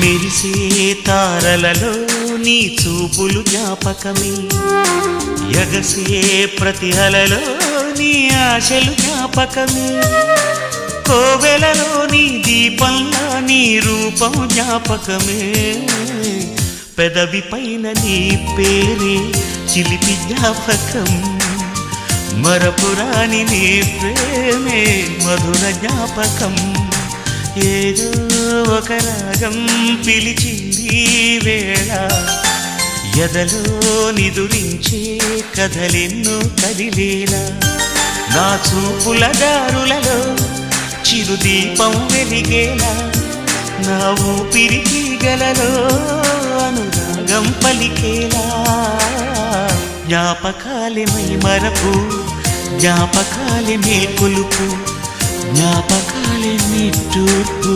మెరిసే తారలలో నీ చూపులు జ్ఞాపకమే, ఎగసే ప్రతి అలలో నీ ఆశలు జ్ఞాపకమే, కోవెలలో నీ దీపంలో నీ రూపం జ్ఞాపకమే, పెదవి పైన నీ పేరే చిలిపి జ్ఞాపకం, మరపురాని నీ ప్రేమే మధుర జ్ఞాపకం. ఏదో ఒక రాగం పిలిచింది వేళ, ఎదలో నిదురించే కథలెన్నో కదిలేలా, నా చూపుల దారులలో చిరుదీపం వెలిగేలా, నా ఊపిరికి గలలో అనురాగం పలికేలా. జ్ఞాపకాలే మై మరపు, జ్ఞాపకాలే మేల్కొలుపు, జ్ఞాపకాలే నిట్టూర్పు,